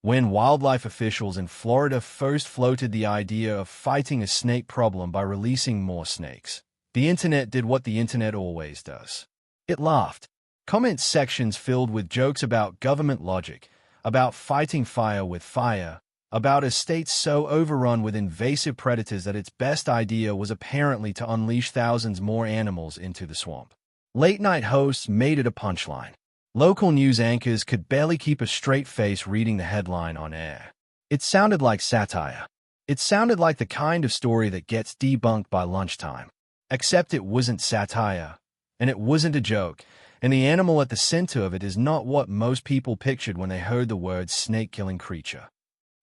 when wildlife officials in Florida first floated the idea of fighting a snake problem by releasing more snakes. The internet did what the internet always does. It laughed. Comment sections filled with jokes about government logic, about fighting fire with fire, about a state so overrun with invasive predators that its best idea was apparently to unleash thousands more animals into the swamp. Late-night hosts made it a punchline. Local news anchors could barely keep a straight face reading the headline on air. It sounded like satire. It sounded like the kind of story that gets debunked by lunchtime. Except it wasn't satire, and it wasn't a joke, and the animal at the center of it is not what most people pictured when they heard the word snake-killing creature.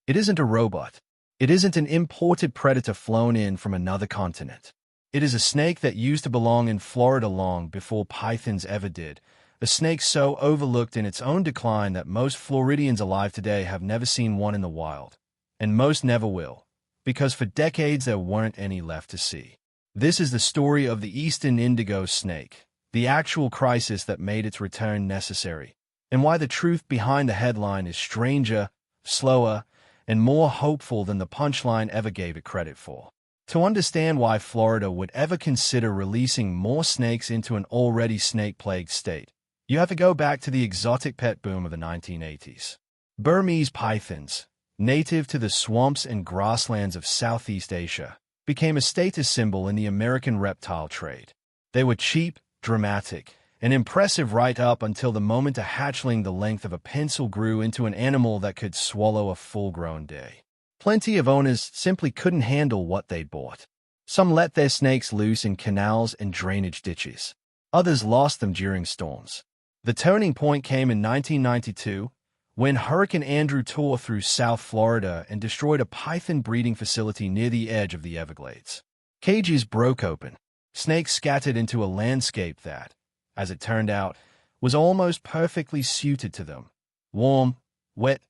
It isn't a robot. It isn't an imported predator flown in from another continent. It is a snake that used to belong in Florida long before pythons ever did, a snake so overlooked in its own decline that most Floridians alive today have never seen one in the wild, and most never will, because for decades there weren't any left to see. This is the story of the eastern indigo snake, the actual crisis that made its return necessary, and why the truth behind the headline is stranger, slower, and more hopeful than the punchline ever gave it credit for. To understand why Florida would ever consider releasing more snakes into an already snake-plagued state, you have to go back to the exotic pet boom of the 1980s. Burmese pythons, native to the swamps and grasslands of Southeast Asia, became a status symbol in the American reptile trade. They were cheap, dramatic, and impressive right up until the moment a hatchling the length of a pencil grew into an animal that could swallow a full-grown day. Plenty of owners simply couldn't handle what they'd bought. Some let their snakes loose in canals and drainage ditches. Others lost them during storms. The turning point came in 1992, when Hurricane Andrew tore through South Florida and destroyed a python breeding facility near the edge of the Everglades. Cages broke open. Snakes scattered into a landscape that, as it turned out, was almost perfectly suited to them. Warm, wet,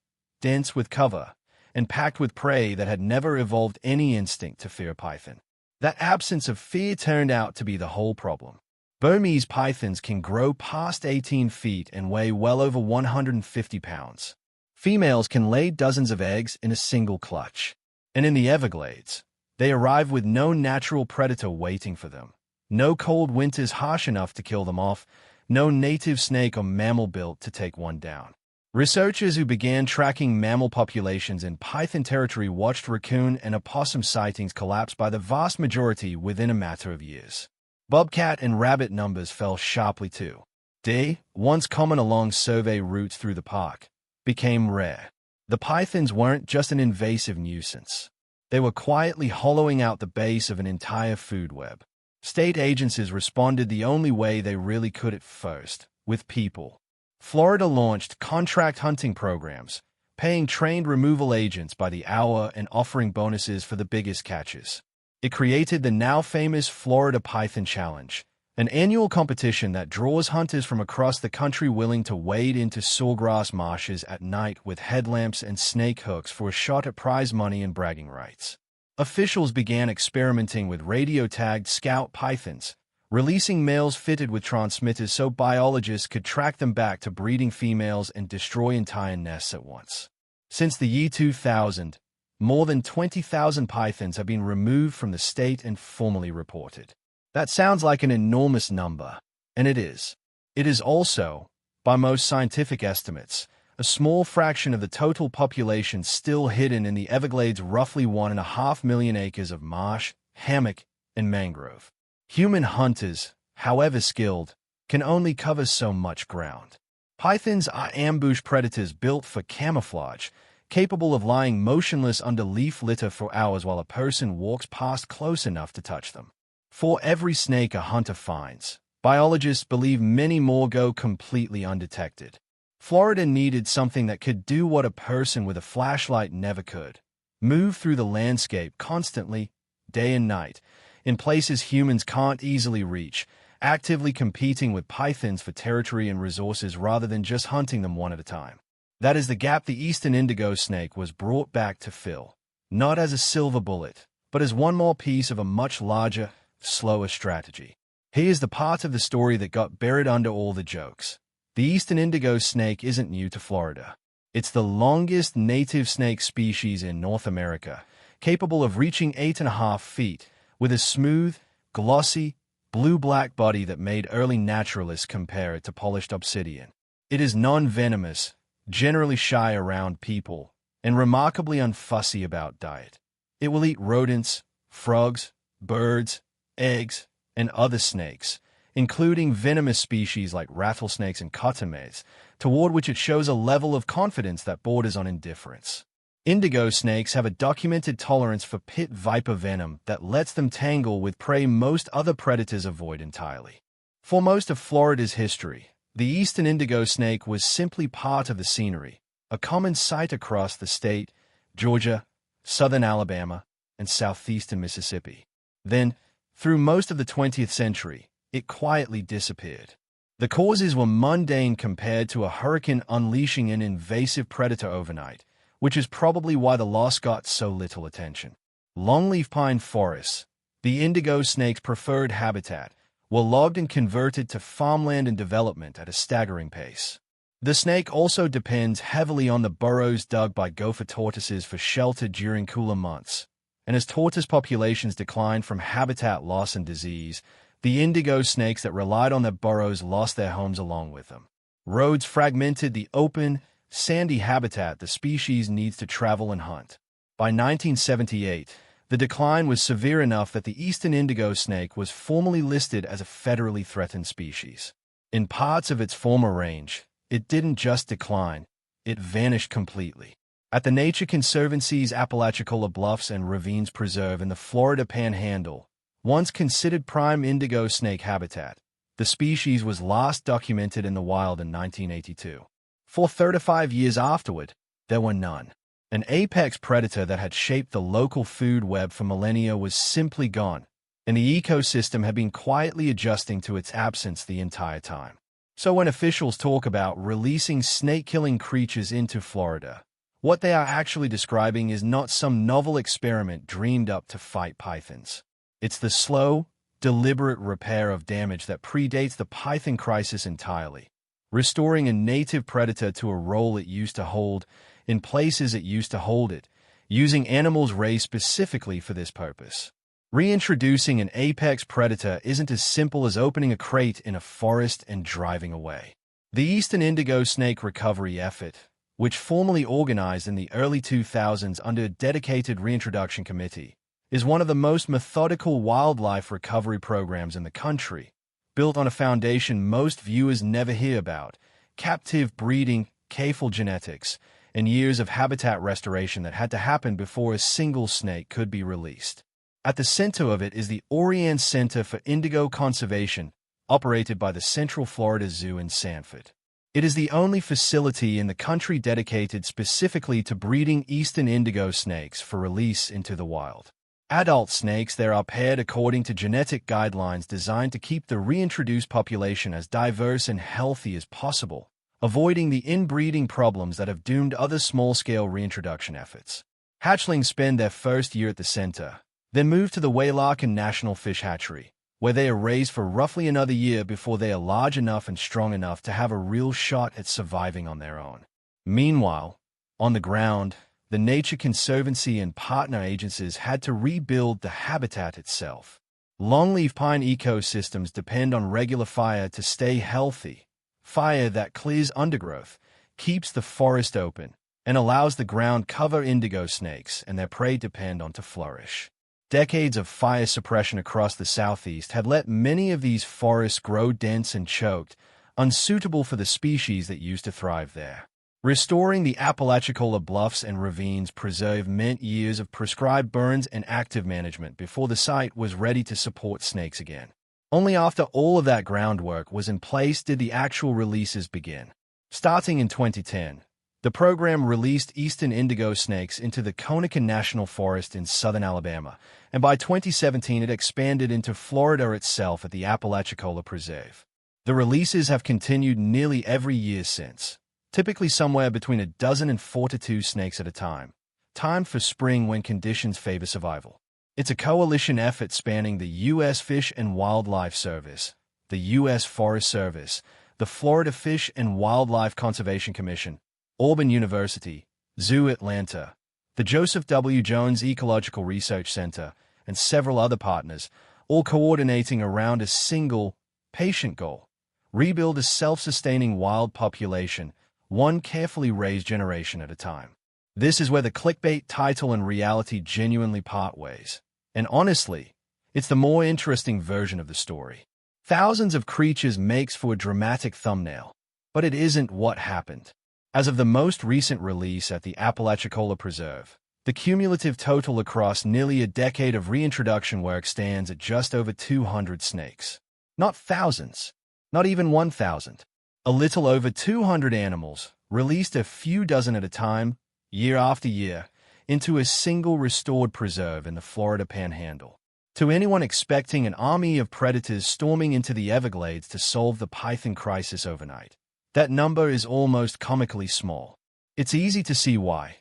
dense with cover, and packed with prey that had never evolved any instinct to fear python. That absence of fear turned out to be the whole problem. Burmese pythons can grow past 18 feet and weigh well over 150 pounds. Females can lay dozens of eggs in a single clutch. And in the Everglades, they arrive with no natural predator waiting for them. No cold winters harsh enough to kill them off, no native snake or mammal built to take one down. Researchers who began tracking mammal populations in python territory watched raccoon and opossum sightings collapse by the vast majority within a matter of years. Bobcat and rabbit numbers fell sharply too. Deer, once common along survey routes through the park, became rare. The pythons weren't just an invasive nuisance. They were quietly hollowing out the base of an entire food web. State agencies responded the only way they really could at first, with people. Florida launched contract hunting programs, paying trained removal agents by the hour and offering bonuses for the biggest catches. It created the now famous Florida Python Challenge, an annual competition that draws hunters from across the country willing to wade into sawgrass marshes at night with headlamps and snake hooks for a shot at prize money and bragging rights. Officials began experimenting with radio-tagged scout pythons, releasing males fitted with transmitters so biologists could track them back to breeding females and destroy entire nests at once. Since the year 2000, more than 20,000 pythons have been removed from the state and formally reported. That sounds like an enormous number, and it is. It is also, by most scientific estimates, a small fraction of the total population still hidden in the Everglades' roughly 1.5 million acres of marsh, hammock, and mangrove. Human hunters, however skilled, can only cover so much ground. Pythons are ambush predators built for camouflage, capable of lying motionless under leaf litter for hours while a person walks past close enough to touch them. For every snake a hunter finds, biologists believe many more go completely undetected. Florida needed something that could do what a person with a flashlight never could: move through the landscape constantly, day and night, in places humans can't easily reach, actively competing with pythons for territory and resources rather than just hunting them one at a time. That is the gap the eastern indigo snake was brought back to fill, not as a silver bullet, but as one more piece of a much larger, slower strategy. Here's the part of the story that got buried under all the jokes. The eastern indigo snake isn't new to Florida. It's the longest native snake species in North America, capable of reaching 8.5 feet, with a smooth, glossy, blue-black body that made early naturalists compare it to polished obsidian. It is non-venomous, generally shy around people, and remarkably unfussy about diet. It will eat rodents, frogs, birds, eggs, and other snakes, including venomous species like rattlesnakes and cottonmaids, toward which it shows a level of confidence that borders on indifference. Indigo snakes have a documented tolerance for pit viper venom that lets them tangle with prey most other predators avoid entirely. For most of Florida's history, the eastern indigo snake was simply part of the scenery, a common sight across the state, Georgia, southern Alabama, and southeastern Mississippi. Then, through most of the 20th century, it quietly disappeared. The causes were mundane compared to a hurricane unleashing an invasive predator overnight, which is probably why the loss got so little attention. Longleaf pine forests, the indigo snake's preferred habitat, were logged and converted to farmland and development at a staggering pace. The snake also depends heavily on the burrows dug by gopher tortoises for shelter during cooler months, and as tortoise populations declined from habitat loss and disease, the indigo snakes that relied on their burrows lost their homes along with them. Roads fragmented the open, sandy habitat the species needs to travel and hunt. By 1978, the decline was severe enough that the eastern indigo snake was formally listed as a federally threatened species. In parts of its former range, it didn't just decline, it vanished completely. At the Nature Conservancy's Apalachicola Bluffs and Ravines Preserve in the Florida Panhandle, once considered prime indigo snake habitat, the species was last documented in the wild in 1982. For 35 years afterward, there were none. An apex predator that had shaped the local food web for millennia was simply gone, and the ecosystem had been quietly adjusting to its absence the entire time. So when officials talk about releasing snake-killing creatures into Florida, what they are actually describing is not some novel experiment dreamed up to fight pythons. It's the slow, deliberate repair of damage that predates the python crisis entirely, restoring a native predator to a role it used to hold in places it used to hold it, using animals raised specifically for this purpose. Reintroducing an apex predator isn't as simple as opening a crate in a forest and driving away. The Eastern Indigo Snake Recovery Effort, which formally organized in the early 2000s under a dedicated reintroduction committee, is one of the most methodical wildlife recovery programs in the country, built on a foundation most viewers never hear about: captive breeding, careful genetics, and years of habitat restoration that had to happen before a single snake could be released. At the center of it is the Orion Center for Indigo Conservation, operated by the Central Florida Zoo in Sanford. It is the only facility in the country dedicated specifically to breeding eastern indigo snakes for release into the wild. Adult snakes there are paired according to genetic guidelines designed to keep the reintroduced population as diverse and healthy as possible, avoiding the inbreeding problems that have doomed other small-scale reintroduction efforts. Hatchlings spend their first year at the center, then move to the Waylarkin National Fish Hatchery, where they are raised for roughly another year before they are large enough and strong enough to have a real shot at surviving on their own. Meanwhile, on the ground, the Nature Conservancy and partner agencies had to rebuild the habitat itself. Longleaf pine ecosystems depend on regular fire to stay healthy, fire that clears undergrowth, keeps the forest open, and allows the ground cover indigo snakes and their prey depend on to flourish. Decades of fire suppression across the southeast had let many of these forests grow dense and choked, unsuitable for the species that used to thrive there. Restoring the Apalachicola Bluffs and Ravines Preserve meant years of prescribed burns and active management before the site was ready to support snakes again. Only after all of that groundwork was in place did the actual releases begin. Starting in 2010, the program released eastern indigo snakes into the Conecuh National Forest in southern Alabama, and by 2017 it expanded into Florida itself at the Apalachicola Preserve. The releases have continued nearly every year since, typically somewhere between a dozen and 4 to 2 snakes at a time, timed for spring when conditions favor survival. It's a coalition effort spanning the U.S. Fish and Wildlife Service, the U.S. Forest Service, the Florida Fish and Wildlife Conservation Commission, Auburn University, Zoo Atlanta, the Joseph W. Jones Ecological Research Center, and several other partners, all coordinating around a single, patient goal: rebuild a self-sustaining wild population, one carefully raised generation at a time. This is where the clickbait title and reality genuinely part ways. And honestly, it's the more interesting version of the story. Thousands of creatures makes for a dramatic thumbnail, but it isn't what happened. As of the most recent release at the Apalachicola Preserve, the cumulative total across nearly a decade of reintroduction work stands at just over 200 snakes. Not thousands, not even 1,000. A little over 200 animals, released a few dozen at a time, year after year, into a single restored preserve in the Florida Panhandle. To anyone expecting an army of predators storming into the Everglades to solve the python crisis overnight, that number is almost comically small. It's easy to see why.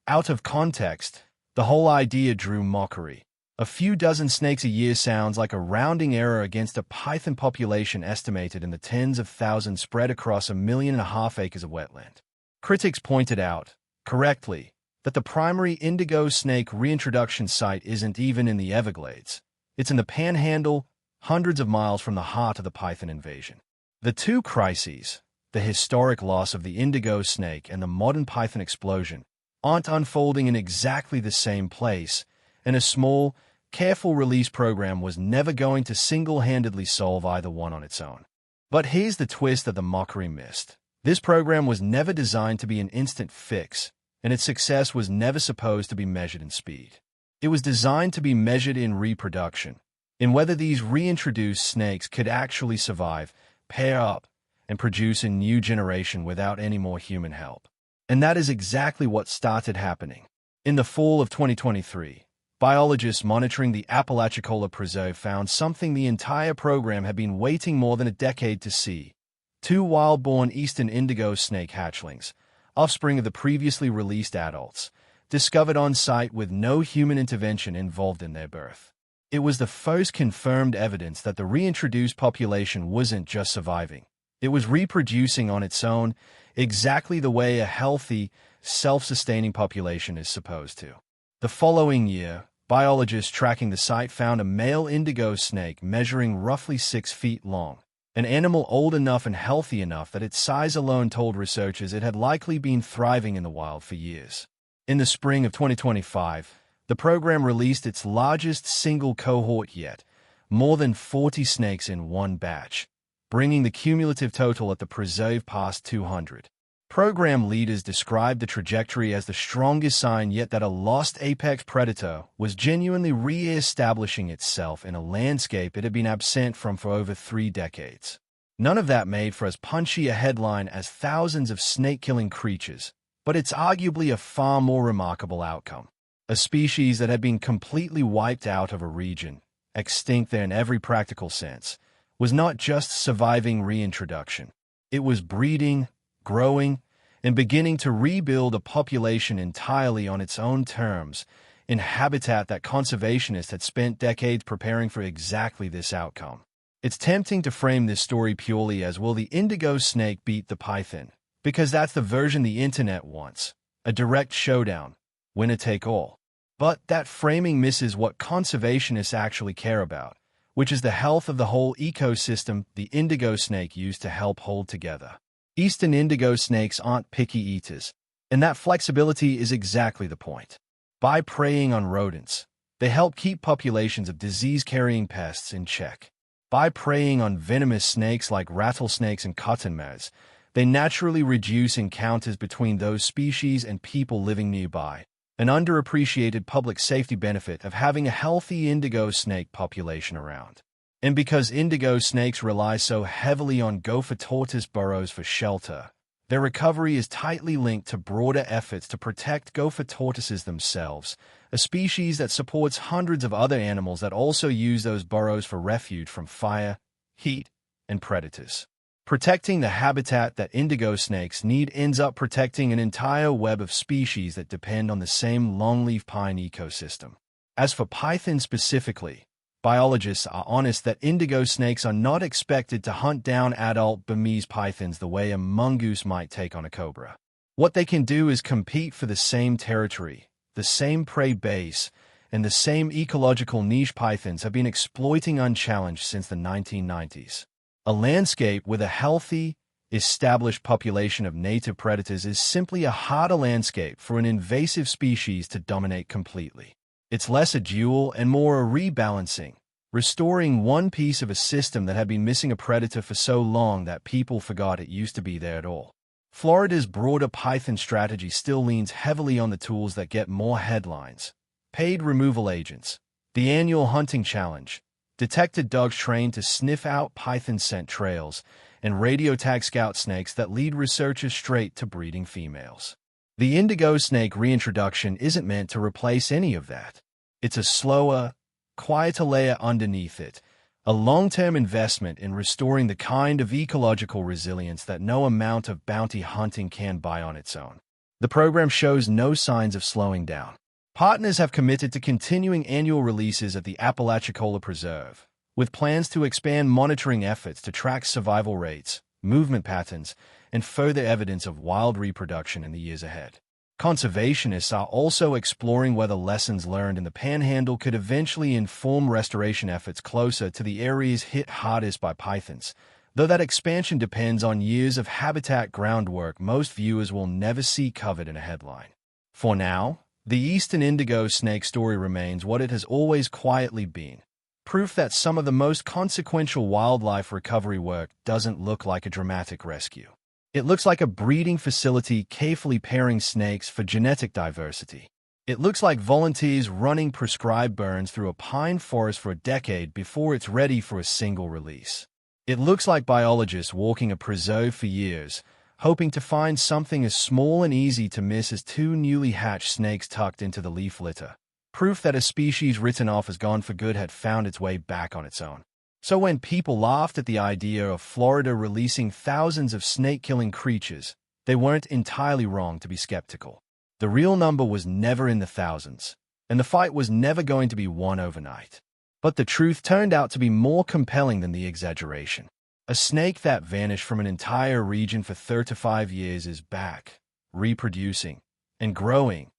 Out of context, the whole idea drew mockery. A few dozen snakes a year sounds like a rounding error against a python population estimated in the tens of thousands spread across 1.5 million acres of wetland. Critics pointed out, correctly, that the primary indigo snake reintroduction site isn't even in the Everglades. It's in the Panhandle, hundreds of miles from the heart of the python invasion. The two crises, the historic loss of the indigo snake and the modern python explosion, aren't unfolding in exactly the same place, and a small, careful release program was never going to single-handedly solve either one on its own. But here's the twist that the mockery missed. This program was never designed to be an instant fix, and its success was never supposed to be measured in speed. It was designed to be measured in reproduction, in whether these reintroduced snakes could actually survive, pair up, and produce a new generation without any more human help. And that is exactly what started happening. In the fall of 2023, biologists monitoring the Apalachicola Preserve found something the entire program had been waiting more than a decade to see: two wild-born eastern indigo snake hatchlings, offspring of the previously released adults, discovered on site with no human intervention involved in their birth. It was the first confirmed evidence that the reintroduced population wasn't just surviving. It was reproducing on its own, exactly the way a healthy, self-sustaining population is supposed to. The following year, biologists tracking the site found a male indigo snake measuring roughly 6 feet long, an animal old enough and healthy enough that its size alone told researchers it had likely been thriving in the wild for years. In the spring of 2025, the program released its largest single cohort yet, more than 40 snakes in one batch, bringing the cumulative total at the preserve past 200. Program leaders described the trajectory as the strongest sign yet that a lost apex predator was genuinely re-establishing itself in a landscape it had been absent from for over 3 decades. None of that made for as punchy a headline as thousands of snake-killing creatures, but it's arguably a far more remarkable outcome. A species that had been completely wiped out of a region, extinct there in every practical sense, was not just surviving reintroduction. It was breeding, growing, and beginning to rebuild a population entirely on its own terms, in habitat that conservationists had spent decades preparing for exactly this outcome. It's tempting to frame this story purely as, will the indigo snake beat the python? Because that's the version the internet wants, a direct showdown, winner take all. But that framing misses what conservationists actually care about, which is the health of the whole ecosystem the indigo snake used to help hold together. Eastern indigo snakes aren't picky eaters, and that flexibility is exactly the point. By preying on rodents, they help keep populations of disease-carrying pests in check. By preying on venomous snakes like rattlesnakes and cottonmouths, they naturally reduce encounters between those species and people living nearby, an underappreciated public safety benefit of having a healthy indigo snake population around. And because indigo snakes rely so heavily on gopher tortoise burrows for shelter, their recovery is tightly linked to broader efforts to protect gopher tortoises themselves, a species that supports hundreds of other animals that also use those burrows for refuge from fire, heat, and predators. Protecting the habitat that indigo snakes need ends up protecting an entire web of species that depend on the same longleaf pine ecosystem. As for pythons specifically, biologists are honest that indigo snakes are not expected to hunt down adult Burmese pythons the way a mongoose might take on a cobra. What they can do is compete for the same territory, the same prey base, and the same ecological niche. Pythons have been exploiting unchallenged since the 1990s. A landscape with a healthy, established population of native predators is simply a harder landscape for an invasive species to dominate completely. It's less a duel and more a rebalancing, restoring one piece of a system that had been missing a predator for so long that people forgot it used to be there at all. Florida's broader python strategy still leans heavily on the tools that get more headlines: paid removal agents, the annual hunting challenge, detected dogs trained to sniff out python scent trails, and radio tag scout snakes that lead researchers straight to breeding females. The indigo snake reintroduction isn't meant to replace any of that. It's a slower, quieter layer underneath it, a long-term investment in restoring the kind of ecological resilience that no amount of bounty hunting can buy on its own. The program shows no signs of slowing down. Partners have committed to continuing annual releases at the Apalachicola Preserve, with plans to expand monitoring efforts to track survival rates, movement patterns, and further evidence of wild reproduction in the years ahead. Conservationists are also exploring whether lessons learned in the Panhandle could eventually inform restoration efforts closer to the areas hit hardest by pythons, though that expansion depends on years of habitat groundwork most viewers will never see covered in a headline. For now, the eastern indigo snake story remains what it has always quietly been: proof that some of the most consequential wildlife recovery work doesn't look like a dramatic rescue. It looks like a breeding facility carefully pairing snakes for genetic diversity. It looks like volunteers running prescribed burns through a pine forest for a decade before it's ready for a single release. It looks like biologists walking a preserve for years, hoping to find something as small and easy to miss as two newly hatched snakes tucked into the leaf litter. Proof that a species written off as gone for good had found its way back on its own. So when people laughed at the idea of Florida releasing thousands of snake-killing creatures, they weren't entirely wrong to be skeptical. The real number was never in the thousands, and the fight was never going to be won overnight. But the truth turned out to be more compelling than the exaggeration. A snake that vanished from an entire region for 35 years is back, reproducing, and growing,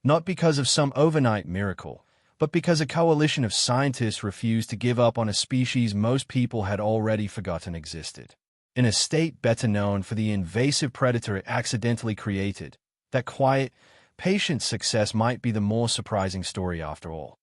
not because of some overnight miracle, but because a coalition of scientists refused to give up on a species most people had already forgotten existed. In a state better known for the invasive predator it accidentally created, that quiet, patient success might be the more surprising story after all.